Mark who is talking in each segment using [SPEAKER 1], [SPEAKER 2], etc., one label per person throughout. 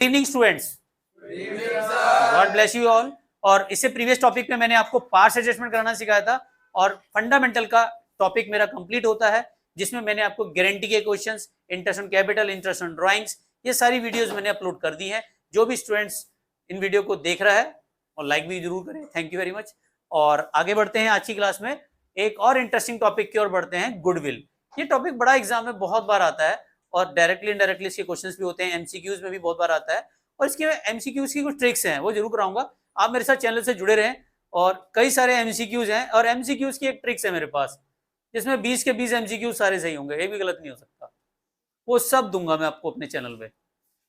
[SPEAKER 1] Evening students, God bless you all. और इससे previous topic में मैंने आपको पार्ट्स एडजस्टमेंट करना सिखाया था और फंडामेंटल का टॉपिक मेरा कंप्लीट होता है, जिसमें मैंने आपको गारंटी के questions, interest on capital, interest on drawings, ये सारी वीडियोस मैंने अपलोड कर दी है। जो भी स्टूडेंट्स इन वीडियो को देख रहा है और लाइक भी जरूर करें, थैंक यू वेरी मच। और आगे बढ़ते हैं आज की क्लास में, एक और इंटरेस्टिंग टॉपिक की ओर बढ़ते हैं, गुडविल। ये टॉपिक बड़ा एग्जाम में बहुत बार आता है और डायरेक्टली इनडायरेक्टली इसके क्वेश्चंस भी होते हैं, एमसीक्यूज में भी बहुत बार आता है। और इसके एमसीक्यूज की कुछ ट्रिक्स हैं, वो जरूर कराऊंगा। आप मेरे साथ चैनल से जुड़े रहें। और कई सारे एमसीक्यूज हैं और एमसीक्यूज की एक ट्रिक्स है मेरे पास, जिसमें 20 के 20 एमसीक्यूज सारे सही होंगे, एक भी गलत नहीं हो सकता। वो सब दूंगा मैं आपको अपने चैनल पे,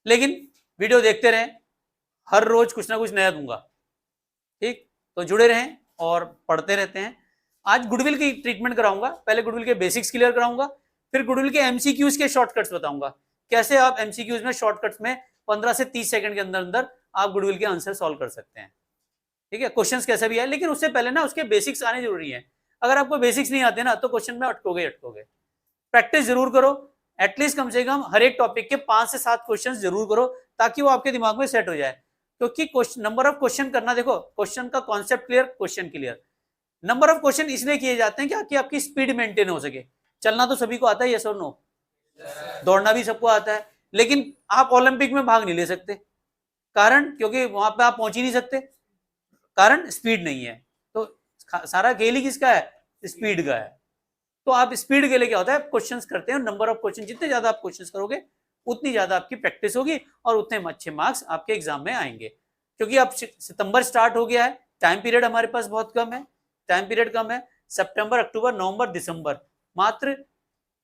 [SPEAKER 1] लेकिन वीडियो देखते रहें, हर रोज कुछ ना कुछ नया दूंगा, ठीक? तो जुड़े रहें और पढ़ते रहते हैं। आज गुडविल की ट्रीटमेंट कराऊंगा। पहले गुडविल के बेसिक्स क्लियर कराऊंगा, फिर गुडविल के एमसीक्यूज के शॉर्टकट्स बताऊंगा, कैसे आप एमसीक्यूज में शॉर्टकट्स में 15 से 30 सेकंड के अंदर अंदर आप गुडविल के आंसर सॉल्व कर सकते हैं, ठीक है? क्वेश्चंस कैसे भी है, लेकिन उससे पहले ना उसके बेसिक्स आने जरूरी है। अगर आपको बेसिक्स नहीं आते ना तो क्वेश्चन में अटकोगे। प्रैक्टिस जरूर करो, एटलीस्ट कम से कम हर एक टॉपिक के 5 से 7 क्वेश्चन जरूर करो, ताकि वो आपके दिमाग में सेट हो जाए। क्योंकि नंबर ऑफ क्वेश्चन करना, देखो क्वेश्चन का concept clear, question clear. Number of question इसलिए किए जाते हैं कि आपकी स्पीड मेंटेन हो सके। चलना तो सभी को आता है, यस और नो? दौड़ना भी सबको आता है, लेकिन आप ओलंपिक में भाग नहीं ले सकते। कारण, क्योंकि वहां पे आप पहुंच ही नहीं सकते, कारण स्पीड नहीं है। तो सारा खेल ही किसका है? स्पीड का है। तो आप स्पीड के लिए क्या होता है, क्वेश्चंस करते हैं। नंबर ऑफ क्वेश्चन जितने ज्यादा आप क्वेश्चंस करोगे, उतनी ज्यादा आपकी प्रैक्टिस होगी और उतने अच्छे मार्क्स आपके एग्जाम में आएंगे। क्योंकि अब सितंबर स्टार्ट हो गया है, टाइम पीरियड हमारे पास बहुत कम है, टाइम पीरियड कम है। सितंबर, अक्टूबर, नवंबर, दिसंबर, मात्र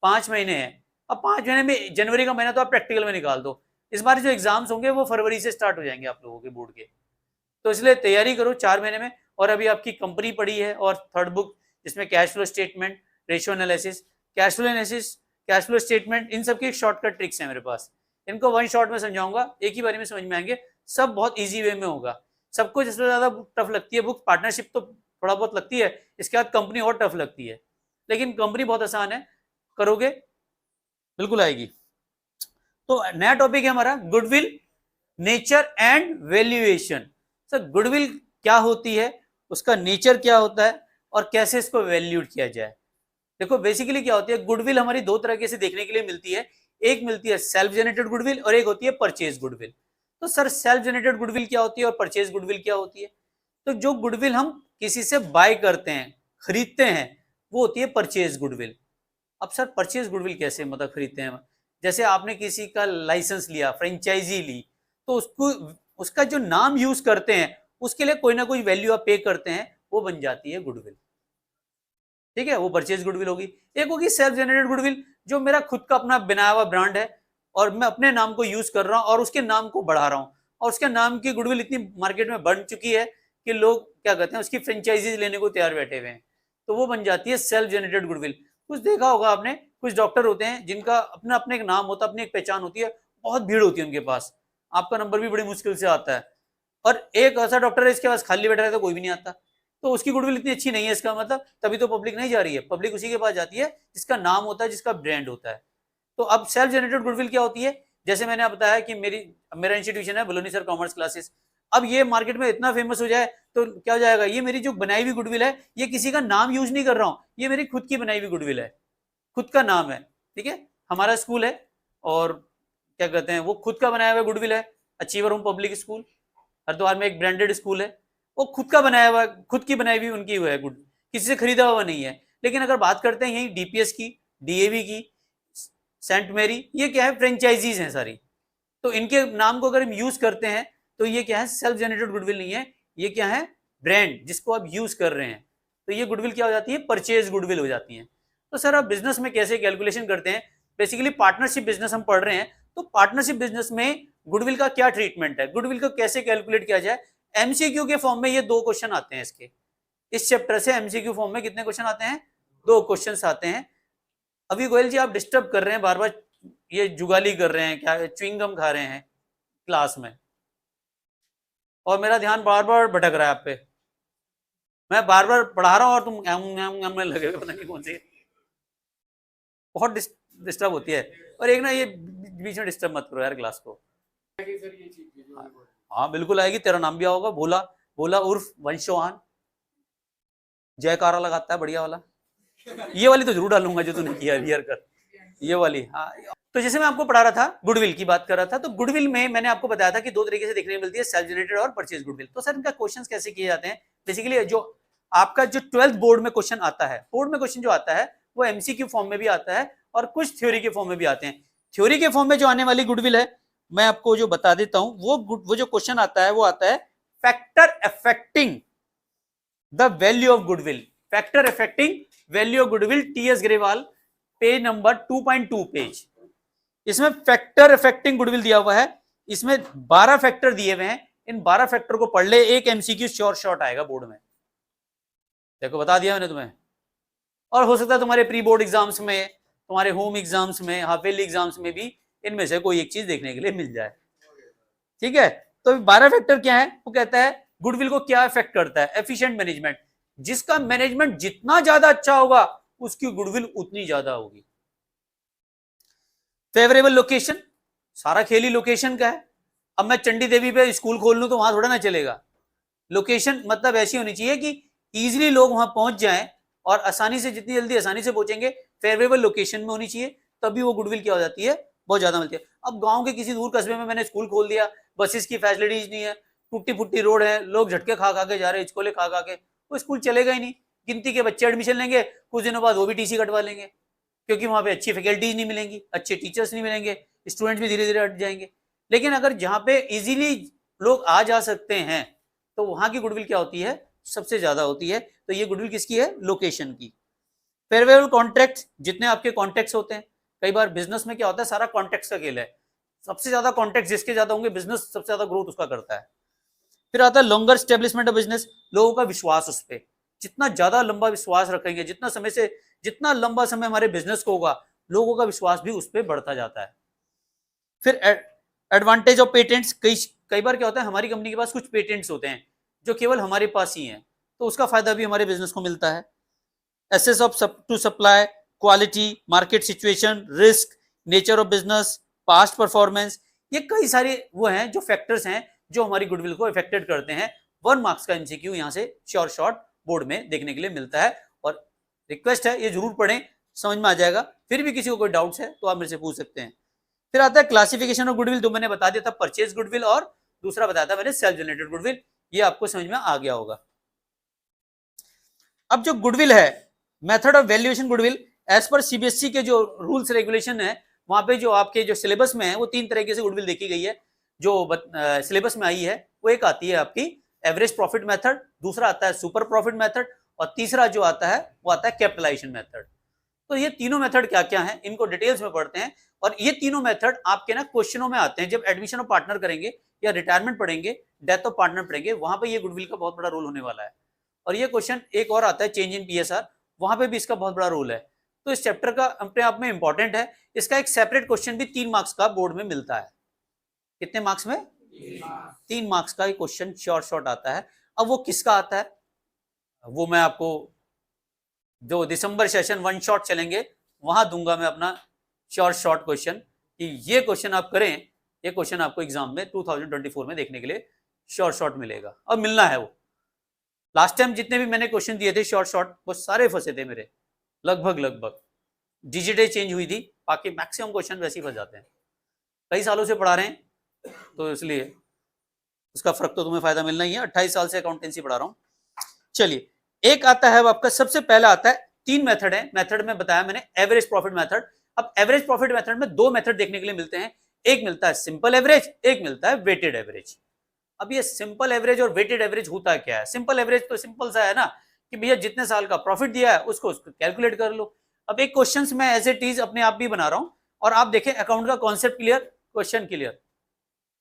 [SPEAKER 1] 5 महीने हैं। अब 5 महीने में जनवरी का महीना तो आप प्रैक्टिकल में निकाल दो। इस बार जो एग्जाम्स होंगे वो फरवरी से स्टार्ट हो जाएंगे आप लोगों के बोर्ड के। तो इसलिए तैयारी करो 4 महीने में। और अभी आपकी कंपनी पड़ी है और थर्ड बुक, जिसमें cash flow statement, ratio analysis, cash flow analysis, cash flow statement, इन सब की शॉर्टकट ट्रिक्स है मेरे पास। इनको वन शॉट में समझाऊंगा, एक ही बारी में समझ में आएंगे, सब बहुत ईजी वे में होगा। सबको जिससे ज्यादा टफ लगती है बुक, पार्टनरशिप तो थोड़ा बहुत लगती है, इसके बाद कंपनी और टफ लगती है, लेकिन कंपनी बहुत आसान है, करोगे बिल्कुल आएगी। तो नया टॉपिक है हमारा, goodwill, nature and valuation. Sir goodwill क्या होती है, उसका नेचर क्या होता है और कैसे इसको वैल्यूड किया जाए। देखो बेसिकली क्या होती है, गुडविल हमारी दो तरीके से देखने के लिए मिलती है। एक मिलती है सेल्फ जनरेटेड गुडविल और एक होती है परचेज गुडविल। तो सर सेल्फ जनरेटेड गुडविल क्या होती है और परचेज गुडविल क्या होती है? तो जो गुडविल हम किसी से बाय करते हैं, खरीदते हैं, वो होती है परचेज गुडविल। अब सर परचेज गुडविल कैसे मतलब खरीदते हैं? जैसे आपने किसी का लाइसेंस लिया, फ्रेंचाइजी ली, तो उसको, उसका जो नाम यूज करते हैं उसके लिए कोई ना कोई वैल्यू आप पे करते हैं, वो बन जाती है गुडविल, ठीक है? वो परचेज गुडविल होगी। एक होगी सेल्फ जनरेटेड गुडविल, जो मेरा खुद का अपना बनाया हुआ ब्रांड है और मैं अपने नाम को यूज कर रहा हूं और उसके नाम को बढ़ा रहा हूं, और उसके नाम की गुडविल इतनी मार्केट में बढ़ चुकी है कि लोग क्या कहते हैं, उसकी फ्रेंचाइजीज लेने को तैयार बैठे हुए हैं। तो वो बन जाती है सेल्फ जनरेटेड गुडविल। कुछ देखा होगा आपने, कुछ डॉक्टर होते हैं जिनका अपना अपना एक नाम होता है, अपनी एक पहचान होती है, बहुत भीड़ होती है उनके पास, आपका नंबर भी बड़ी मुश्किल से आता है। और एक ऐसा डॉक्टर है इसके पास खाली बैठा रहता है, कोई भी नहीं आता, तो उसकी गुडविल इतनी अच्छी नहीं है, इसका मतलब तभी तो पब्लिक नहीं जा रही है। पब्लिक उसी के पास जाती है जिसका नाम होता है, जिसका ब्रांड होता है। तो अब सेल्फ जनरेटेड गुडविल क्या होती है? जैसे मैंने आप बताया कि मेरा इंस्टीट्यूशन है बलोनी सर कॉमर्स क्लासेस। अब ये मार्केट में इतना फेमस हो जाए तो क्या हो जाएगा, ये मेरी जो बनाई हुई गुडविल है, ये किसी का नाम यूज नहीं कर रहा हूं, ये मेरी खुद की बनाई हुई गुडविल है, खुद का नाम है, ठीक है? हमारा स्कूल है और क्या कहते हैं, वो खुद का बनाया हुआ गुडविल है, achiever home public school, Haridwar में एक ब्रांडेड स्कूल है, वो खुद का बनाया हुआ, खुद की बनाई हुई उनकी हुआ है गुड, किसी से खरीदा हुआ नहीं है। लेकिन अगर बात करते हैं यही डीपीएस की, डीएवी की, सेंट मेरी, ये क्या है, फ्रेंचाइजीज हैं सारी। तो इनके नाम को अगर हम यूज करते हैं तो ये क्या है, सेल्फ जनरेटेड गुडविल नहीं है, ये क्या है, ब्रांड जिसको आप यूज कर रहे हैं। तो ये गुडविल क्या हो जाती है, परचेज गुडविल हो जाती है। तो सर आप बिजनेस में कैसे कैलकुलेशन करते हैं? बेसिकली पार्टनरशिप बिजनेस हम पढ़ रहे हैं, तो पार्टनरशिप बिजनेस में गुडविल का क्या ट्रीटमेंट है, गुडविल को कैसे कैलकुलेट किया जाए। एमसीक्यू के फॉर्म में ये 2 क्वेश्चन आते हैं इसके, इस चैप्टर से एमसीक्यू फॉर्म में कितने क्वेश्चन आते हैं? 2 क्वेश्चन आते हैं। अभी गोयल जी आप डिस्टर्ब कर रहे हैं बार बार, ये जुगाली कर रहे हैं, क्या च्युइंगम खा रहे हैं क्लास में, और मेरा ध्यान बार बार भटक रहा है आप पे। मैं बार बार पढ़ा रहा हूं और तुम में लगे हुए, पता नहीं कौन से, बहुत डिस्टर्ब होती है। और एक ना ये बीच में डिस्टर्ब मत करो यार क्लास को, हाँ बिल्कुल आएगी, तेरा नाम भी होगा, भोला। भोला उर्फ वंशवान, जयकारा लगाता है बढ़िया वाला। ये वाली तो जरूर डालूंगा जो तूने किया अभी कर, ये वाली। हाँ, तो जैसे मैं आपको पढ़ा रहा था, गुडविल की बात कर रहा था, तो गुडविल में मैंने आपको बताया था कि दो तरीके से देखने को मिलती है, सेल्फ जनरेटेड और परचेज गुडविल। तो सर इनका क्वेश्चन कैसे किए जाते हैं? बेसिकली जो आपका जो 12th बोर्ड में क्वेश्चन आता है, बोर्ड में क्वेश्चन जो आता है वो एमसीक्यू फॉर्म में भी आता है और कुछ थ्योरी के फॉर्म में भी आते हैं। थ्योरी के फॉर्म में जो आने वाली गुडविल है, मैं आपको जो बता देता हूं, वो जो क्वेश्चन आता है वो आता है factor affecting the value of goodwill. Factor affecting value of goodwill, TS Grewal, page number 2.2 page. इसमें फैक्टर अफेक्टिंग गुडविल दिया हुआ है, इसमें 12 फैक्टर दिए हुए हैं। इन 12 फैक्टर को पढ़ ले, एक एमसीक्यू शॉर्ट आएगा बोर्ड में। देखो बता दिया मैंने तुम्हें। और हो सकता है तुम्हारे प्री बोर्ड एग्जाम्स में, तुम्हारे होम एग्जाम्स में, हाफ ईयरली एग्जाम्स में भी इनमें से कोई एक चीज देखने के लिए मिल जाए। ठीक है, तो 12 फैक्टर क्या है? वो कहता है गुडविल को क्या इफेक्ट करता है? एफिशिएंट मैनेजमेंट, जिसका मैनेजमेंट जितना ज्यादा अच्छा होगा उसकी गुडविल उतनी ज्यादा होगी। फेवरेबल लोकेशन, सारा खेल ही लोकेशन का है। अब मैं चंडी देवी पे स्कूल खोल लूं तो वहां थोड़ा ना चलेगा। लोकेशन मतलब ऐसी होनी चाहिए कि इजीली लोग वहां पहुंच जाएं और आसानी से, जितनी जल्दी आसानी से पहुंचेंगे, फेवरेबल लोकेशन में होनी चाहिए, तभी वो गुडविल क्या हो जाती है, बहुत ज्यादा मिलती है। अब गांव के किसी दूर कस्बे में मैंने स्कूल खोल दिया, बसेस की फैसिलिटीज नहीं है, टूटी फुट्टी रोड है, लोग झटके खा खा के जा रहे हैं, स्कूलें खा खा के, वो स्कूल चलेगा ही नहीं। गिनती के बच्चे एडमिशन लेंगे, कुछ दिनों बाद वो भी टीसी कटवा लेंगे, क्योंकि वहां पे अच्छी फैकल्टीज नहीं मिलेंगी, अच्छे टीचर्स नहीं मिलेंगे, स्टूडेंट्स भी धीरे धीरे हट जाएंगे। लेकिन अगर जहाँ पे इजीली लोग आ जा सकते हैं तो वहां की गुडविल क्या होती है, सबसे ज्यादा होती है। तो ये गुडविल किसकी है? लोकेशन की। फेवरेबल कॉन्ट्रैक्ट, जितने आपके कॉन्टैक्ट्स होते हैं, कई बार बिजनेस में क्या होता है, सारा कॉन्टैक्ट्स का खेल है। सबसे ज्यादा कॉन्टैक्ट जिसके ज्यादा होंगे, बिजनेस सबसे ज्यादा ग्रोथ उसका करता है। फिर आता है लॉन्गर स्टेब्लिशमेंट ऑफ बिजनेस, लोगों का विश्वास उस पर, जितना ज्यादा लंबा विश्वास रखेंगे, जितना समय से, जितना लंबा समय हमारे बिजनेस को होगा, लोगों का विश्वास भी उस पर बढ़ता जाता है। फिर एडवांटेज ऑफ पेटेंट्स, कई कई बार क्या होता है, हमारी कंपनी के पास कुछ पेटेंट्स होते हैं जो केवल हमारे पास ही हैं, तो उसका फायदा भी हमारे बिजनेस को मिलता है। Access of to supply, quality, market situation, risk, nature of business, past performance, ये कई सारे वो हैं जो फैक्टर्स हैं जो हमारी गुडविल को इफेक्टेड करते हैं। 1 मार्क्स का एमसीक्यू यहाँ से शॉर्ट बोर्ड में देखने के लिए मिलता है। और रिक्वेस्ट है ये जरूर पढ़ें, समझ में आ जाएगा। फिर भी किसी को कोई डाउट्स है तो आप मेरे से पूछ सकते हैं। फिर आता है क्लासिफिकेशन ऑफ गुडविल, तो मैंने बता दिया था परचेज गुडविल, और दूसरा बताया था मैंने सेल्फ जनरेटेड गुडविल। ये आपको समझ में आ गया होगा। अब जो गुडविल है, method of valuation goodwill, as per CBSE के जो रूल्स रेगुलेशन है, वहां पे जो आपके जो सिलेबस में है वो 3 तरीके से गुडविल देखी गई है जो सिलेबस में आई है। वो एक आती है आपकी एवरेज प्रॉफिट मेथड, दूसरा आता है सुपर प्रॉफिट मेथड, और तीसरा जो आता है वो आता है कैपिटलाइजेशन मेथड। तो ये तीनों मेथड क्या क्या हैं, इनको डिटेल्स में पढ़ते हैं। और ये तीनों मेथड आपके ना क्वेश्चनों में आते हैं, जब एडमिशन ऑफ पार्टनर करेंगे या रिटायरमेंट पढ़ेंगे, डेथ ऑफ पार्टनर पढ़ेंगे, वहां पे ये गुडविल का बहुत बड़ा रोल होने वाला है। और ये क्वेश्चन एक और आता है चेंज इन पीएसआर, वहां पे भी इसका बहुत बड़ा रोल है। तो इस चैप्टर का अपने आप में इंपॉर्टेंट है। इसका एक सेपरेट क्वेश्चन भी 3 मार्क्स का बोर्ड में मिलता है। कितने मार्क्स में? 3 मार्क्स का क्वेश्चन शॉर्ट आता है। अब वो किसका आता है वो मैं आपको जो दिसंबर सेशन 1 शॉट चलेंगे वहां दूंगा मैं अपना शॉर्ट क्वेश्चन, कि ये क्वेश्चन आप करें, ये क्वेश्चन आपको एग्जाम में 2024 में देखने के लिए शॉर्ट मिलेगा। अब मिलना है वो। लास्ट टाइम जितने भी मैंने क्वेश्चन दिए थे शॉर्ट वो सारे फंसे थे मेरे, लगभग डिजिटें चेंज हुई थी, बाकी मैक्सिमम क्वेश्चन वैसे ही फंस जाते हैं। कई सालों से पढ़ा रहे हैं तो इसलिए उसका फर्क तो तुम्हें फायदा मिलना ही है। 28 साल से अकाउंटेंसी पढ़ा रहा हूं। चलिए, एक आता है आपका, सबसे पहला आता है, 3 मेथड है। मेथड में बताया मैंने एवरेज प्रॉफिट मेथड। अब एवरेज प्रॉफिट मेथड में 2 मेथड देखने के लिए मिलते हैं, एक मिलता है सिंपल एवरेज, एक मिलता है वेटेड एवरेज। अब ये सिंपल एवरेज और वेटेड एवरेज होता क्या है? सिंपल एवरेज तो सिंपल सा है ना, कि भैया जितने साल का प्रॉफिट दिया है उसको कैलकुलेट कर लो। अब एक क्वेश्चन मैं एज इट इज अपने आप भी बना रहा हूं, और आप देखें अकाउंट का concept clear, question clear,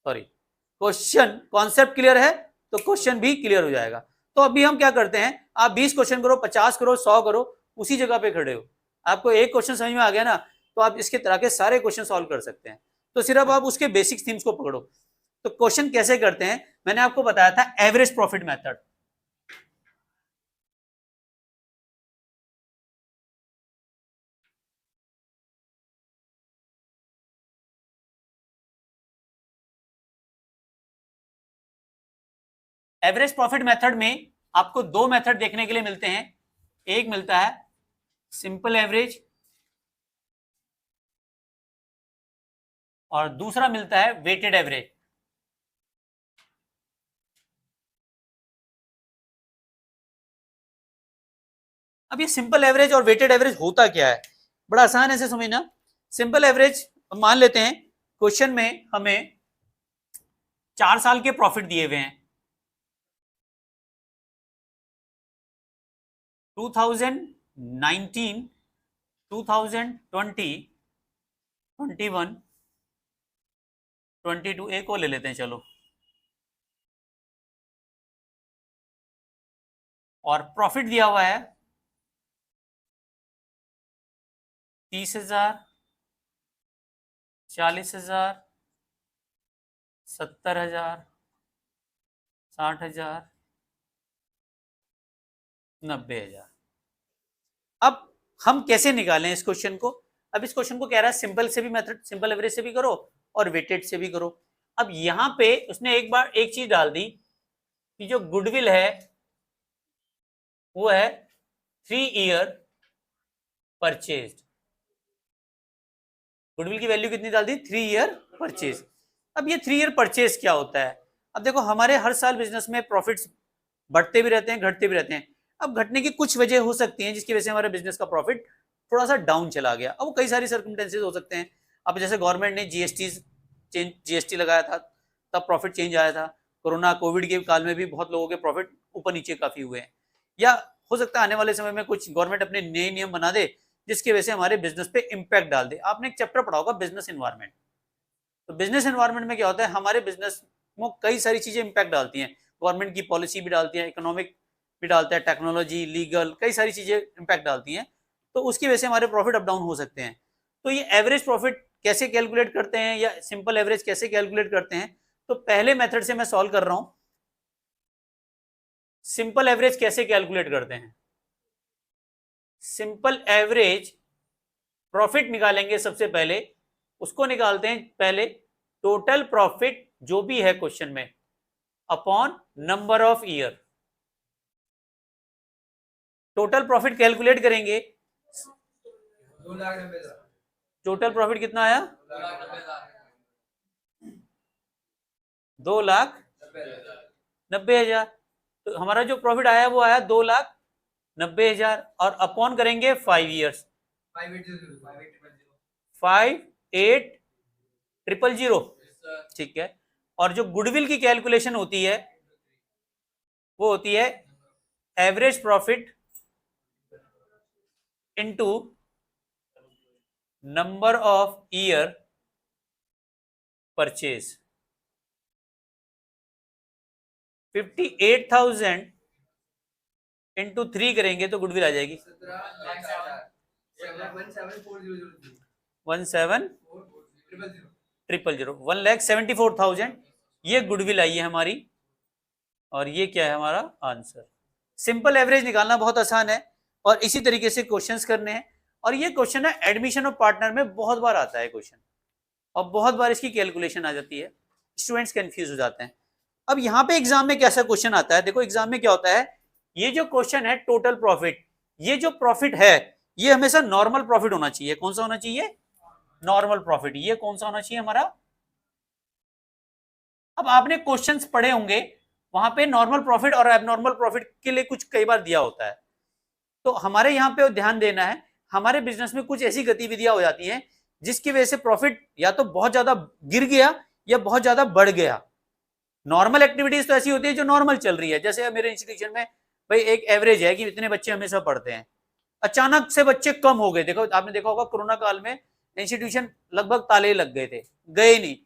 [SPEAKER 1] sorry question concept clear है तो क्वेश्चन भी क्लियर हो जाएगा। तो अभी हम क्या करते हैं, आप 20 क्वेश्चन करो, 50 करो, 100 करो, उसी जगह पे खड़े हो। आपको एक क्वेश्चन समझ में आ गया ना, तो आप इसके तरह के सारे क्वेश्चन सॉल्व कर सकते हैं। तो सिर्फ आप उसके बेसिक थीम्स को पकड़ो। तो क्वेश्चन कैसे करते हैं, मैंने आपको बताया था average profit method. Average profit method में आपको दो मेथड देखने के लिए मिलते हैं। एक मिलता है सिंपल एवरेज और दूसरा मिलता है वेटेड एवरेज। अब ये सिंपल एवरेज और वेटेड एवरेज होता क्या है, बड़ा आसान है इसे समझना। सिंपल एवरेज मान लेते हैं क्वेश्चन में हमें 4 साल के प्रॉफिट दिए हुए हैं, 2019, 2020, 21, 22, एक और ले लेते हैं चलो, और प्रॉफिट दिया हुआ है 30,000, 40,000, 70,000, 60,000, 90,000। अब हम कैसे निकालें इस क्वेश्चन को? अब इस क्वेश्चन को कह रहा है सिंपल से भी मेथड, सिंपल एवरेज से भी करो और वेटेड से भी करो। अब यहां पे उसने एक बार एक चीज डाल दी कि जो गुडविल है वो है 3 ईयर परचेज्ड। गुडविल की वैल्यू कितनी डाल दी? 3 ईयर परचेज। अब ये 3 ईयर परचेज क्या होता है? अब देखो हमारे हर साल बिजनेस में प्रॉफिट्स बढ़ते भी रहते हैं, घटते भी रहते हैं। अब घटने की कुछ वजह हो सकती है जिसकी वजह से हमारे बिजनेस का प्रॉफिट थोड़ा सा डाउन चला गया। अब वो कई सारी सर्कमस्टेंसेज हो सकते हैं। अब जैसे गवर्नमेंट ने जीएसटी लगाया था तब प्रॉफिट चेंज आया था। कोरोना कोविड के काल में भी बहुत लोगों के प्रॉफिट ऊपर नीचे काफी हुए हैं। या हो सकता है आने वाले समय में कुछ गवर्नमेंट अपने नए नियम बना दे जिसकी वजह से हमारे बिजनेस पे इंपैक्ट डाल दे। आपने एक चैप्टर पढ़ा होगा बिजनेस एनवायरनमेंट। तो बिजनेस एनवायरनमेंट में क्या होता है, हमारे बिजनेस में कई सारी चीजें इंपैक्ट डालती हैं। गवर्नमेंट की पॉलिसी भी डालती है, इकोनॉमिक भी डालता है, टेक्नोलॉजी, लीगल, कई सारी चीजें इंपैक्ट डालती हैं। तो उसकी वजह से हमारे प्रॉफिट अप डाउन हो सकते हैं। तो ये एवरेज प्रॉफिट कैसे कैलकुलेट करते हैं या सिंपल एवरेज कैसे कैलकुलेट करते हैं? तो पहले मेथड से मैं सॉल्व कर रहा हूं। सिंपल एवरेज कैसे कैलकुलेट करते हैं? सिंपल एवरेज प्रॉफिट निकालेंगे सबसे पहले। उसको निकालते हैं पहले टोटल प्रॉफिट जो भी है क्वेश्चन में upon number of year. Total profit calculate करेंगे। टोटल प्रॉफिट कितना आया? 2,90,000। तो हमारा जो प्रॉफिट आया वो आया 2,90,000 और अपॉन करेंगे 5 ईयर्स, 58,000। ठीक है। और जो गुडविल की कैलकुलेशन होती है वो होती है average profit into number of year purchase. 58,000 into 3 करेंगे तो गुडविल आ जाएगी 17,000, 1,74,000। ये गुडविल आई है हमारी और ये क्या है हमारा आंसर। सिंपल एवरेज निकालना बहुत आसान है और इसी तरीके से क्वेश्चंस करने हैं। और ये क्वेश्चन है एडमिशन ऑफ पार्टनर में बहुत बार आता है क्वेश्चन और बहुत बार इसकी कैलकुलेशन आ जाती है, स्टूडेंट्स कंफ्यूज हो जाते हैं। अब यहाँ पे एग्जाम में कैसा क्वेश्चन आता है, देखो एग्जाम में क्या होता है, ये जो क्वेश्चन है टोटल प्रॉफिट, ये जो प्रॉफिट है ये हमेशा नॉर्मल प्रॉफिट होना चाहिए। कौन सा होना चाहिए? Normal profit. ये कौन सा होना चाहिए हमारा? अब आपने क्वेश्चंस पढ़े होंगे, वहां पे नॉर्मल प्रॉफिट और एबनॉर्मल प्रॉफिट के लिए कुछ कई बार दिया होता है। तो हमारे यहाँ पे ध्यान देना है, हमारे बिजनेस में कुछ ऐसी गतिविधियां हो जाती हैं जिसकी वजह से प्रॉफिट या तो बहुत ज्यादा गिर गया या बहुत ज्यादा बढ़ गया। नॉर्मल एक्टिविटीज तो ऐसी होती है जो नॉर्मल चल रही है, जैसे मेरे इंस्टीट्यूशन में भाई एक एवरेज है कि इतने बच्चे हमेशा पढ़ते हैं, अचानक से बच्चे कम हो गए। देखो आपने देखा होगा कोरोना काल में इंस्टीट्यूशन लगभग ताले लग गए थे, गए नहीं।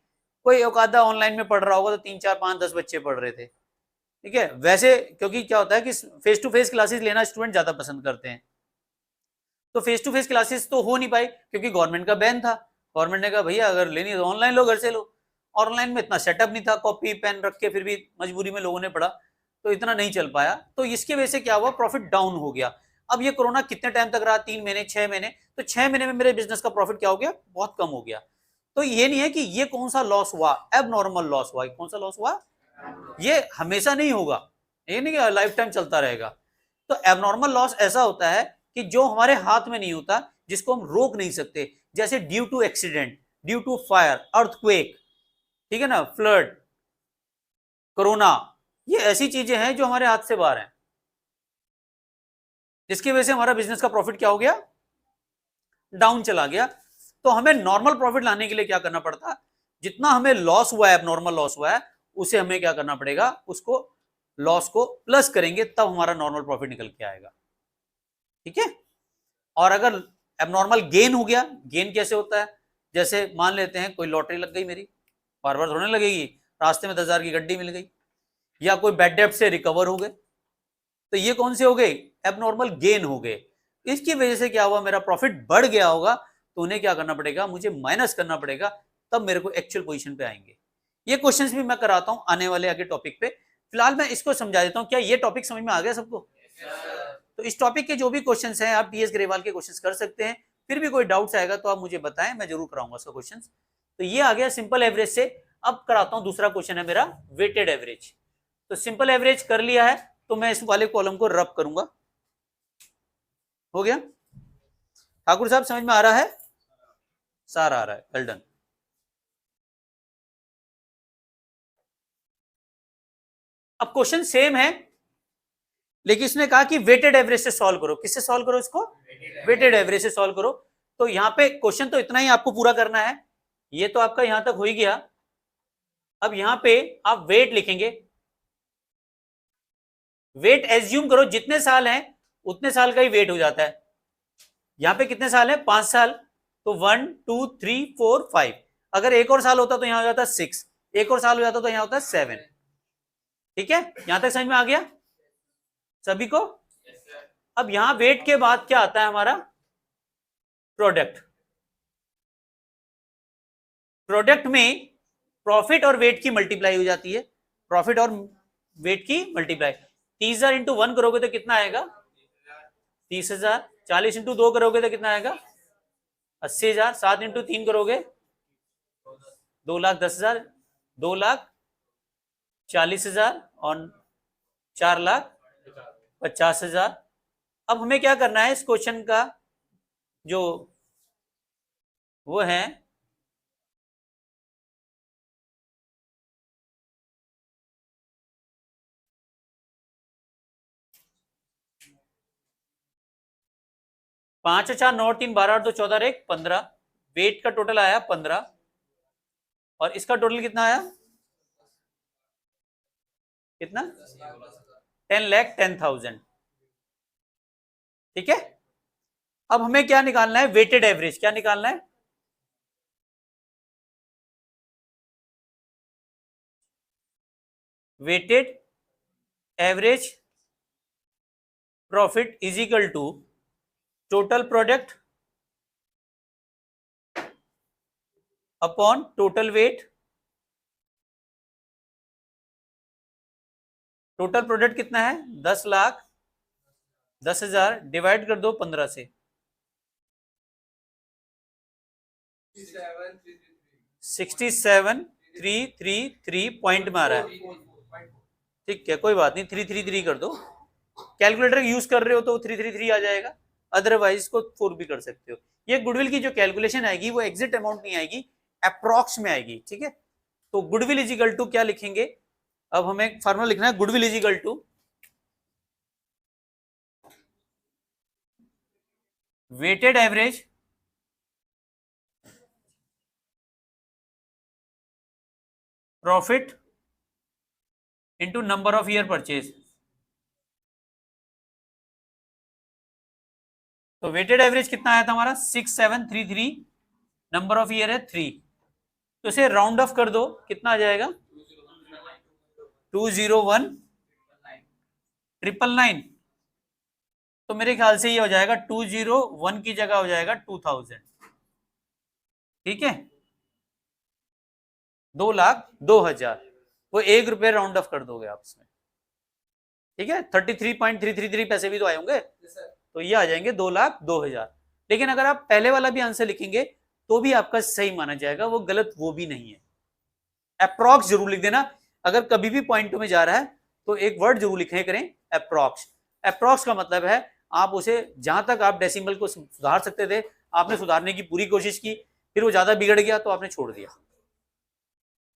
[SPEAKER 1] कोई एक आधा ऑनलाइन में पढ़ रहा होगा तो 3, 4, 5, 10 बच्चे पढ़ रहे थे। ठीक है, वैसे क्योंकि क्या होता है कि फेस टू फेस क्लासेस लेना स्टूडेंट ज्यादा पसंद करते हैं, तो फेस टू फेस क्लासेस तो हो नहीं पाई क्योंकि गवर्नमेंट का बैन था। गवर्नमेंट ने कहा भैया अगर लेनी है तो ऑनलाइन लो, घर से लो। ऑनलाइन में इतना सेटअप नहीं था, कॉपी पेन रख के फिर भी मजबूरी में लोगों ने पढ़ा, तो इतना नहीं चल पाया। तो इसकी वजह से क्या हुआ, प्रॉफिट डाउन हो गया। अब ये कोरोना कितने टाइम तक रहा? 3 महीने, 6 महीने। तो 6 महीने में मेरे बिजनेस का प्रॉफिट क्या हो गया? बहुत कम हो गया। तो ये नहीं है कि ये कौन सा लॉस हुआ, एब नॉर्मल लॉस हुआ। कौन सा लॉस हुआ? ये हमेशा नहीं होगा, ये नहीं कि लाइफ टाइम चलता रहेगा। तो एबनॉर्मल लॉस ऐसा होता है कि जो हमारे हाथ में नहीं होता, जिसको हम रोक नहीं सकते, जैसे due to accident, due to fire, earthquake, ठीक है ना, फ्लड, कोरोना, ये ऐसी चीजें हैं जो हमारे हाथ से बाहर हैं, जिसकी वजह से हमारा बिजनेस का प्रॉफिट क्या हो गया, डाउन चला गया। तो हमें नॉर्मल प्रॉफिट लाने के लिए क्या करना पड़ता है, जितना हमें लॉस हुआ है, एबनॉर्मल लॉस हुआ है, उसे हमें क्या करना पड़ेगा, उसको लॉस को प्लस करेंगे, तब हमारा नॉर्मल प्रॉफिट निकल के आएगा, ठीक है। और अगर एबनॉर्मल गेन हो गया, गेन कैसे होता है, जैसे मान लेते हैं कोई लॉटरी लग गई मेरी, बार बार थोड़े लगेगी, रास्ते में 10,000 की गड्डी मिल गई, या कोई बैड डेब्ट से रिकवर हो गए, तो ये कौन से हो गए, एबनॉर्मल गेन हो गए। इसकी वजह से क्या हुआ, मेरा प्रॉफिट बढ़ गया होगा, तो उन्हें क्या करना पड़ेगा, मुझे माइनस करना पड़ेगा, तब मेरे को एक्चुअल पोजीशन पे आएंगे। ये क्वेश्चंस भी मैं कराता हूं आने वाले आगे टॉपिक पे, फिलहाल मैं इसको समझा देता हूं। क्या ये टॉपिक समझ में आ गया सबको? तो इस टॉपिक के जो भी क्वेश्चंस हैं, आप टीएस ग्रेवाल के क्वेश्चंस कर सकते हैं। फिर भी कोई डाउट्स आएगा तो आप मुझे बताएं, मैं जरूर कराऊंगा उसका क्वेश्चंस। तो ये आ गया सिंपल एवरेज से। अब कराता हूं दूसरा क्वेश्चन है मेरा वेटेड एवरेज। तो सिंपल एवरेज कर लिया है, तो मैं इस वाले कॉलम को रब करूंगा। हो गया ठाकुर साहब, समझ में आ रहा है? सारा आ रहा है, वेल डन। अब क्वेश्चन सेम है, लेकिन इसने कहा कि वेटेड एवरेज से सॉल्व करो। किससे सॉल्व करो इसको? वेटेड एवरेज से सॉल्व करो। तो यहां पे क्वेश्चन तो इतना ही आपको पूरा करना है, ये तो आपका यहां तक हो ही गया। अब यहां पे आप वेट लिखेंगे, वेट एज्यूम करो जितने साल हैं उतने साल का ही वेट हो जाता है। यहां पे कितने साल है? 5 साल, तो 1 2 3 4 5। अगर एक और साल होता तो यहां हो जाता 6, एक और साल हो जाता तो यहां होता 7। ठीक है, यहां तक समझ में आ गया सभी को? अब यहां वेट के बाद क्या आता है हमारा? प्रोडक्ट। प्रोडक्ट में प्रॉफिट और वेट की मल्टीप्लाई हो जाती है, प्रॉफिट और वेट की मल्टीप्लाई। 30,000 इंटू 1 करोगे तो कितना आएगा? 30,000। 40 इंटू 2 करोगे तो कितना आएगा? 80,000। 7 इंटू 3 करोगे 2,10,000। 2,40,000 और 4,50,000। अब हमें क्या करना है, इस क्वेश्चन का जो वो है, पांच 4 9 3 12 2 14 1 15। वेट का टोटल आया 15 और इसका टोटल कितना आया? कितना? 10,10,000। ठीक है, अब हमें क्या निकालना है? Weighted average. क्या निकालना है? Weighted average profit is equal to total product upon total weight. Total product कितना है? 10,10,000 डिवाइड कर दो 15 से। 67,333 पॉइंट में आ रहा है। ठीक है, कोई बात नहीं, 333 कर दो। कैलकुलेटर यूज कर रहे हो तो 333 आ जाएगा, अदरवाइज इसको 4 भी कर सकते हो। ये गुडविल की जो कैलकुलेशन आएगी वो एग्जैक्ट अमाउंट नहीं आएगी, अप्रॉक्स में आएगी। ठीक है, तो गुडविल इज इक्वल टू क्या लिखेंगे? अब हमें फार्मूला लिखना है, goodwill is equal to weighted average profit into number of year purchase. तो वेटेड एवरेज कितना आया था हमारा? 6733, नंबर ऑफ ईयर है 3, तो इसे राउंड ऑफ कर दो, कितना आ जाएगा? 201,999। तो मेरे ख्याल से ये हो जाएगा 201 की जगह हो जाएगा 2000। ठीक है, 2,02,000, वो 1 रुपये राउंड ऑफ कर दोगे आप इसमें। ठीक है, 33.333 पैसे भी तो आए होंगे, तो ये आ जाएंगे 2,02,000। लेकिन अगर आप पहले वाला भी आंसर लिखेंगे तो भी आपका सही माना जाएगा, वो गलत वो भी नहीं है। अप्रॉक्स जरूर लिख देना, अगर कभी भी पॉइंटों में जा रहा है तो एक वर्ड जरूर लिखे करें, अप्रॉक्स। अप्रॉक्स का मतलब है आप उसे जहां तक आप डेसिमल को सुधार सकते थे आपने सुधारने की पूरी कोशिश की, फिर वो ज्यादा बिगड़ गया तो आपने छोड़ दिया।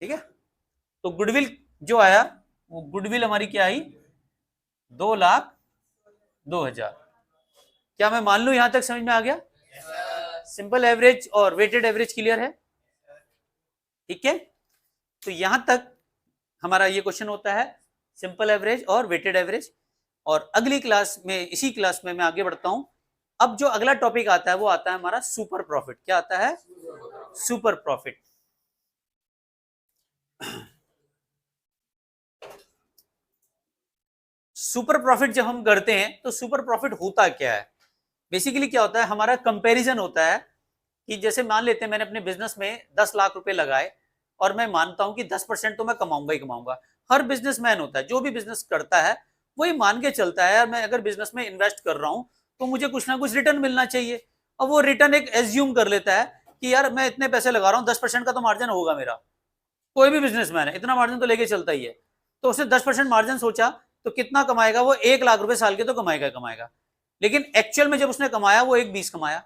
[SPEAKER 1] ठीक है, तो गुडविल जो आया वो गुडविल हमारी क्या आई, 2,02,000। क्या मैं मान लू यहां तक समझ में आ गया? सिंपल एवरेज और वेटेड एवरेज क्लियर है? ठीक है, तो यहां तक हमारा ये क्वेश्चन होता है सिंपल एवरेज और वेटेड एवरेज। और अगली क्लास में, इसी क्लास में मैं आगे बढ़ता हूं। अब जो अगला टॉपिक आता है वो आता है हमारा सुपर प्रॉफिट। क्या आता है? Super profit. सुपर प्रॉफिट जब हम करते हैं तो सुपर प्रॉफिट होता क्या है? बेसिकली क्या होता है, हमारा कंपैरिजन होता है कि जैसे मान लेते हैं मैंने अपने बिजनेस में 10 लाख रुपए लगाए और मैं मानता हूं कि 10% तो मैं कमाऊंगा ही कमाऊंगा। हर बिजनेसमैन होता है, जो भी बिजनेस करता है वही मान के चलता है यार मैं अगर बिजनेस में इन्वेस्ट कर रहा हूं तो मुझे कुछ ना कुछ रिटर्न मिलना चाहिए। और वो रिटर्न एक एज्यूम कर लेता है कि यार मैं इतने पैसे लगा रहा हूँ, 10% का तो मार्जिन होगा मेरा। कोई भी बिजनेसमैन है इतना मार्जिन तो लेके चलता ही है। तो उसने 10% मार्जिन सोचा तो कितना कमाएगा वो? 1 लाख रुपए साल के तो कमाएगा कमाएगा। लेकिन एक्चुअल में जब उसने कमाया वो 1,20 कमाया,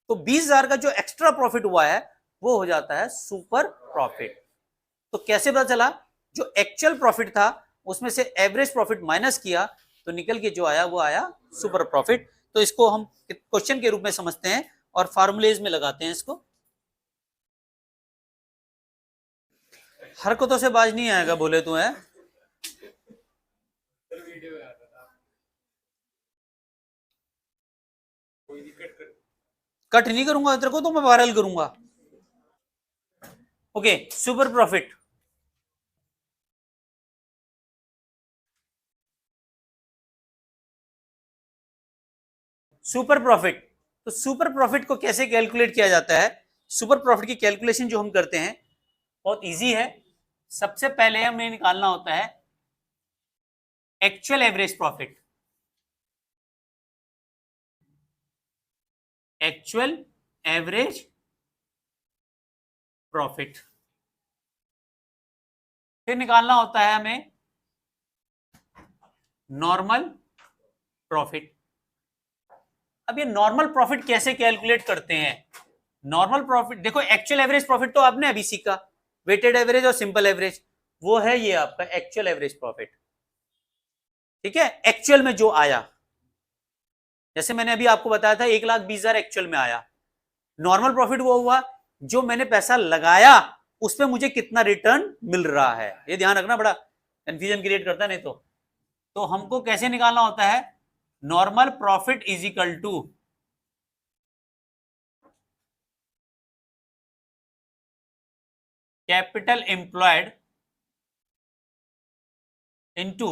[SPEAKER 1] तो 20,000 का जो एक्स्ट्रा प्रॉफिट हुआ है वो हो जाता है सुपर प्रॉफिट। तो कैसे पता चला? जो एक्चुअल प्रॉफिट था उसमें से एवरेज प्रॉफिट माइनस किया तो निकल के जो आया वो आया सुपर प्रॉफिट। तो इसको हम क्वेश्चन के रूप में समझते हैं और फार्मूलेज में लगाते हैं इसको। हरकतों से बाज नहीं आएगा बोले तो है। कट नहीं करूंगा तेरे को तो मैं वायरल करूंगा। Okay, super profit. Super profit, तो सुपर प्रॉफिट को कैसे कैलकुलेट किया जाता है? सुपर प्रॉफिट की कैलकुलेशन जो हम करते हैं बहुत इजी है। सबसे पहले हमें निकालना होता है actual average profit. Actual average profit. फिर निकालना होता है हमें नॉर्मल प्रॉफिट। अब ये नॉर्मल प्रॉफिट कैसे कैलकुलेट करते हैं? नॉर्मल प्रॉफिट देखो, एक्चुअल एवरेज प्रॉफिट तो आपने अभी सीखा, वेटेड एवरेज और सिंपल एवरेज, वो है ये आपका एक्चुअल एवरेज प्रॉफिट। ठीक है, एक्चुअल में जो आया, जैसे मैंने अभी आपको बताया था 1,20,000 एक्चुअल में आया। नॉर्मल प्रॉफिट वो हुआ जो मैंने पैसा लगाया उस पर मुझे कितना रिटर्न मिल रहा है। ये ध्यान रखना, बड़ा कंफ्यूजन क्रिएट करता है नहीं तो हमको कैसे निकालना होता है? Normal profit is equal to capital employed into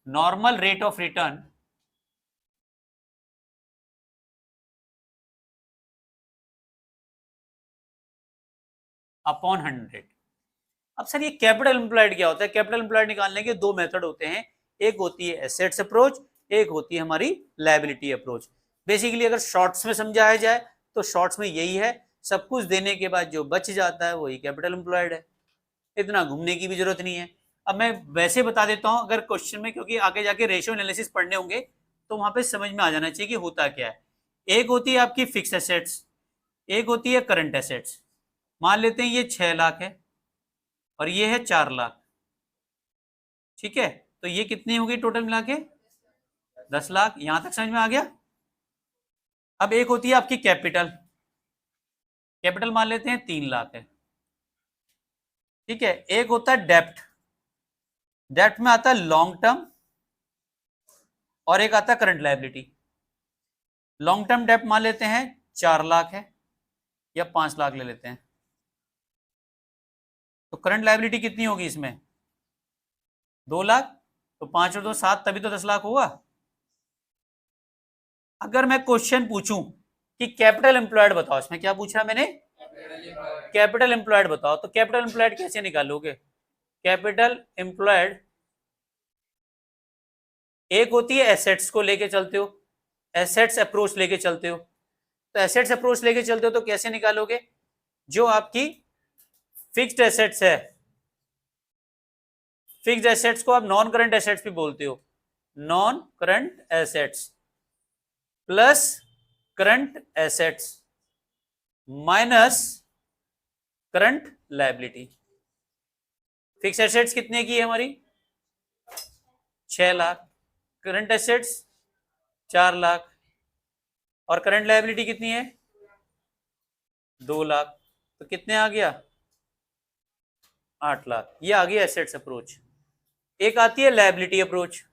[SPEAKER 1] normal rate of return upon 100। अब सर ये कैपिटल एम्प्लॉयड क्या होता है? कैपिटल एम्प्लॉयड निकालने के दो मेथड होते हैं, एक होती है एसेट्स अप्रोच, एक होती है हमारी लायबिलिटी अप्रोच। बेसिकली अगर शॉर्ट्स में समझाया जाए तो शॉर्ट्स में यही है, सब कुछ देने के बाद जो बच जाता है वही कैपिटल एम्प्लॉयड है। इतना घूमने की भी जरूरत नहीं है। अब मैं वैसे बता देता हूं अगर क्वेश्चन में, क्योंकि आगे जाके रेशियो एनालिसिस पढ़ने होंगे तो वहां पे समझ में आ जाना चाहिए कि होता क्या है। एक होती है आपकी फिक्स एसेट्स, एक होती है करंट एसेट्स। मान लेते हैं ये 6 लाख है और ये है 4 लाख। ठीक है, तो ये कितनी होगी टोटल मिला के? 10 लाख। यहां तक समझ में आ गया? अब एक होती है आपकी कैपिटल, कैपिटल मान लेते हैं 3 लाख है। ठीक है, एक होता है डेप्ट, डेप्ट में आता है लॉन्ग टर्म और एक आता है करंट लायबिलिटी। लॉन्ग टर्म डेप्ट मान लेते हैं 4 लाख है या 5 लाख ले लेते हैं, तो करंट लायबिलिटी कितनी होगी इसमें? 2 लाख। तो 5 और 2 7, तभी तो 10 लाख होगा। अगर मैं क्वेश्चन पूछूं कि कैपिटल एम्प्लॉयड बताओ, इसमें क्या पूछा मैंने? कैपिटल एम्प्लॉयड बताओ, तो कैपिटल एम्प्लॉयड कैसे निकालोगे? कैपिटल एम्प्लॉयड एक होती है एसेट्स को लेके चलते हो, एसेट्स अप्रोच लेके चलते हो। तो एसेट्स अप्रोच लेके चलते हो तो कैसे निकालोगे? जो आपकी फिक्स्ड एसेट्स है फिक्स्ड एसेट्स को आप नॉन करंट एसेट्स भी बोलते हो, non current assets plus current assets minus current liability. Fix assets कितने की है हमारी 6 लाख, करंट एसेट्स 4 लाख और करंट लायबिलिटी कितनी है 2 लाख, तो कितने आ गया 8 लाख। ये आ गया एसेट्स अप्रोच। एक आती है लायबिलिटी अप्रोच।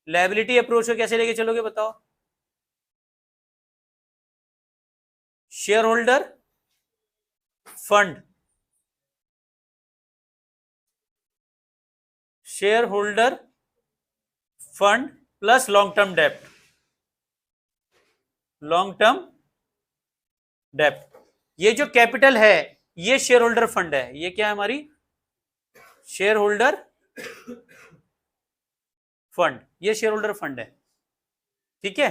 [SPEAKER 1] लायबिलिटी अप्रोच को कैसे लेके चलोगे बताओ? Share holder fund, share holder fund plus long term डेप्ट, लॉन्ग टर्म डेप्ट। ये जो कैपिटल है ये शेयर होल्डर फंड है, ये क्या है हमारी शेयर होल्डर फंड, ये शेयर होल्डर फंड है, ठीक है।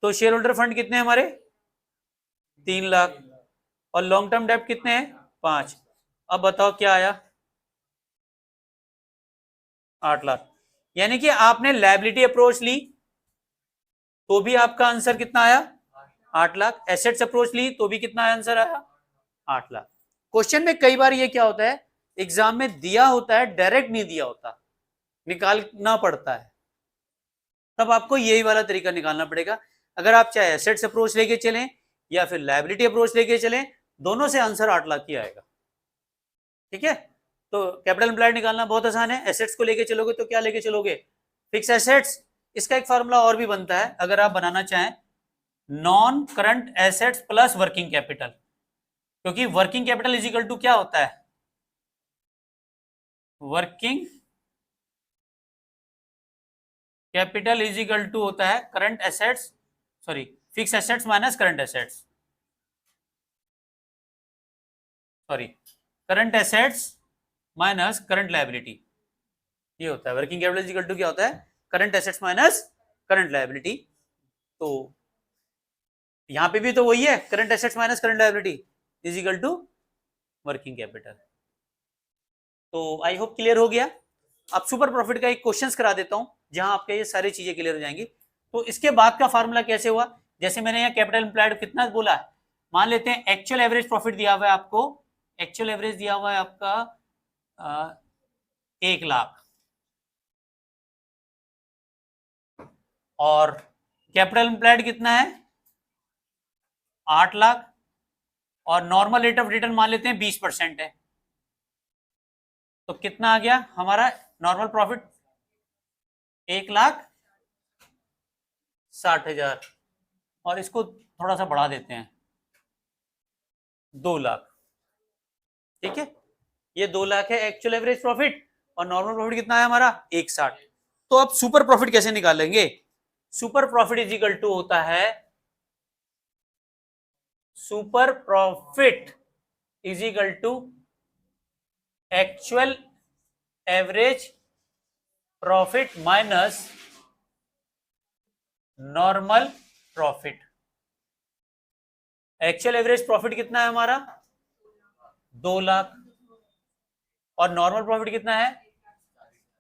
[SPEAKER 1] तो शेयर होल्डर फंड कितने हैं हमारे 3 लाख और लॉन्ग टर्म डेप्ट कितने हैं 5। अब बताओ क्या आया 8 लाख। यानी कि आपने लायबिलिटी अप्रोच ली तो भी आपका आंसर कितना आया 8 लाख, एसेट्स अप्रोच ली तो भी कितना आंसर आया 8 लाख। क्वेश्चन में कई बार ये क्या होता है एग्जाम में दिया होता है डायरेक्ट नहीं दिया होता, निकालना पड़ता है, तब आपको यही वाला तरीका निकालना पड़ेगा। अगर आप चाहे एसेट्स अप्रोच लेके चलें या फिर लायबिलिटी अप्रोच लेके चलें, दोनों से आंसर 8 लाख ही आएगा, ठीक है। तो कैपिटल एम्प्लॉयड निकालना बहुत आसान है। एसेट्स को लेके चलोगे तो क्या लेके चलोगे फिक्स एसेट्स। इसका एक फार्मूला और भी बनता है अगर आप बनाना चाहें, non current assets plus working capital, क्योंकि working capital is equal to क्या होता है working capital is equal to होता है current assets, sorry fix assets minus current assets, sorry current assets minus current liability, ये होता है working capital is equal to क्या होता है current assets minus current liability. तो यहां पे भी तो वही है current assets minus current liability is equal to working capital. तो आई होप क्लियर हो गया। अब सुपर प्रॉफिट का एक क्वेश्चंस करा देता हूं जहां आपके ये सारी चीजें क्लियर हो जाएंगी। तो इसके बाद का फार्मूला कैसे हुआ, जैसे मैंने यहाँ कैपिटल एम्प्लॉयड कितना बोला है, मान लेते हैं एक्चुअल एवरेज प्रॉफिट दिया हुआ है आपको, एक्चुअल एवरेज दिया हुआ है आपका 1 लाख और कैपिटल एम्प्लॉयड कितना है 8 लाख और नॉर्मल रेट ऑफ रिटर्न मान लेते हैं 20% है, तो कितना आ गया हमारा नॉर्मल प्रॉफिट 1,60,000 और इसको थोड़ा सा बढ़ा देते हैं 2 लाख, ठीक है। ये 2 लाख है एक्चुअल एवरेज प्रॉफिट और नॉर्मल प्रॉफिट कितना है हमारा 1,60। तो अब सुपर प्रॉफिट कैसे निकालेंगे, super profit is equal to होता है super profit is equal to actual average profit minus normal profit. Actual average profit कितना है हमारा 2 लाख और नॉर्मल प्रॉफिट कितना है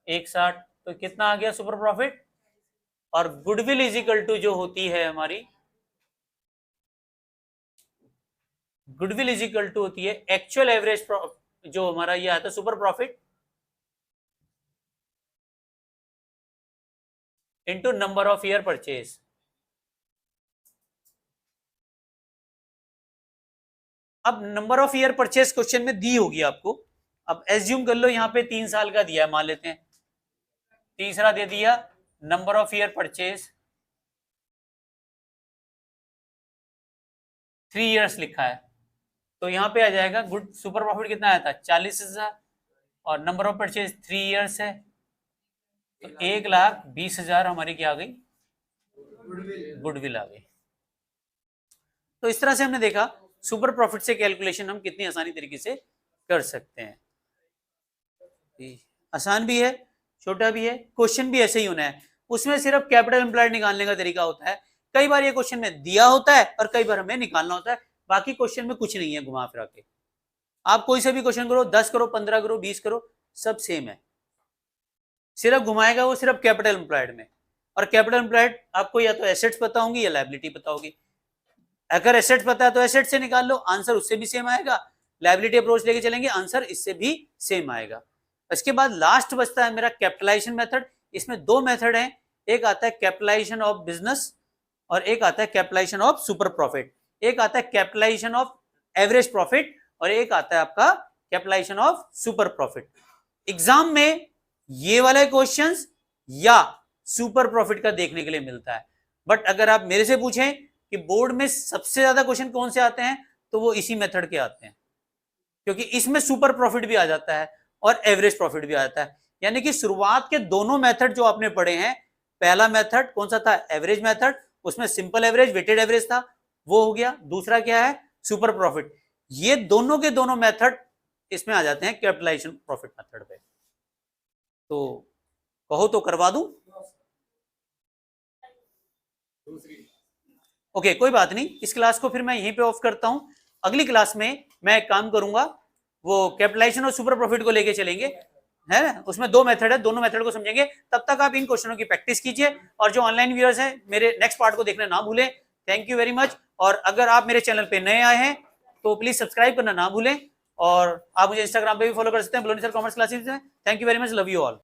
[SPEAKER 1] 1,60, तो कितना आ गया सुपर प्रॉफिट। और गुडविल इज इक्वल टू जो होती है हमारी, गुडविल इज इक्वल टू होती है एक्चुअल एवरेज जो हमारा ये आता है super profit into number of year purchase. अब number of year purchase question में दी होगी आपको, अब एज्यूम कर लो यहाँ पे 3 साल का दिया है, मान लेते हैं तीसरा दे दिया number of year purchase 3 years लिखा है, तो यहाँ पे आ जाएगा गुड सुपर प्रॉफिट कितना आया था 40,000 और नंबर ऑफ परचेज 3 इयर्स है, तो 1,20,000 हमारी क्या आ गई गुडविल आ गई। तो इस तरह से हमने देखा सुपर प्रॉफिट से कैलकुलेशन हम कितनी आसानी तरीके से कर सकते हैं, आसान भी है छोटा भी है, क्वेश्चन भी ऐसे ही होना है। उसमें सिर्फ कैपिटल एम्प्लॉयड निकालने का तरीका होता है, कई बार ये क्वेश्चन में दिया होता है और कई बार हमें निकालना होता है, बाकी क्वेश्चन में कुछ नहीं है घुमा फिरा के। आप कोई से भी क्वेश्चन करो 10 करो 15 करो 20 करो सब सेम है, सिर्फ घुमाएगा वो सिर्फ कैपिटल एम्प्लॉयड में, और कैपिटल एम्प्लॉयड आपको या तो एसेट्स पता होंगी या लायबिलिटी पता होगी। अगर एसेट्स पता है तो एसेट से निकाल लो, आंसर उससे भी सेम आएगा। लायबिलिटी अप्रोच लेके चलेंगे, आंसर इससे भी सेम आएगा। इसके बाद लास्ट बचता है मेरा कैपिटलाइजेशन मेथड। इसमें दो मेथड हैं, एक आता है कैपिटलाइजेशन ऑफ बिजनेस और एक आता है कैपिटलाइजेशन ऑफ सुपर प्रॉफिट। एक आता है कैपिटलाइजेशन ऑफ एवरेज प्रॉफिट और एक आता है आपका capitalisation of super profit. Exam में ये वाले क्वेश्चंस या सुपर प्रॉफिट का देखने के लिए मिलता है, बट अगर आप मेरे से पूछें कि बोर्ड में सबसे ज्यादा क्वेश्चन कौन से आते हैं, तो वो इसी मेथड के आते हैं, क्योंकि इसमें सुपर प्रॉफिट भी आ जाता है और एवरेज प्रॉफिट भी आ जाता है। यानी कि शुरुआत के दोनों मेथड जो आपने पढ़े हैं, पहला मेथड कौन सा था, एवरेज मेथड, उसमें सिंपल एवरेज वेटेड एवरेज था, वो हो गया। दूसरा क्या है, सुपर प्रॉफिट। ये दोनों के दोनों मेथड इसमें आ जाते हैं कैपिटलाइजेशन प्रॉफिट मेथड पे। तो कहो तो करवा दूं? ओके, कोई बात नहीं, इस क्लास को फिर मैं यहीं पे ऑफ करता हूं। अगली क्लास में मैं एक काम करूंगा, वो कैपिटलाइजेशन और सुपर प्रॉफिट को लेके चलेंगे, है ना। उसमें दो मेथड है, दोनों मेथड को समझेंगे। तब तक आप इन क्वेश्चनों की प्रैक्टिस कीजिए, और जो ऑनलाइन व्यूअर्स हैं मेरे नेक्स्ट पार्ट को देखना ना भूलें। Thank you very much. और अगर आप मेरे चैनल पे नए आए हैं तो प्लीज सब्सक्राइब करना ना भूलें, और आप मुझे इंस्टाग्राम पे भी फॉलो कर सकते हैं, बलोनी सर कॉमर्स क्लासेस में। Thank you very much, love you all.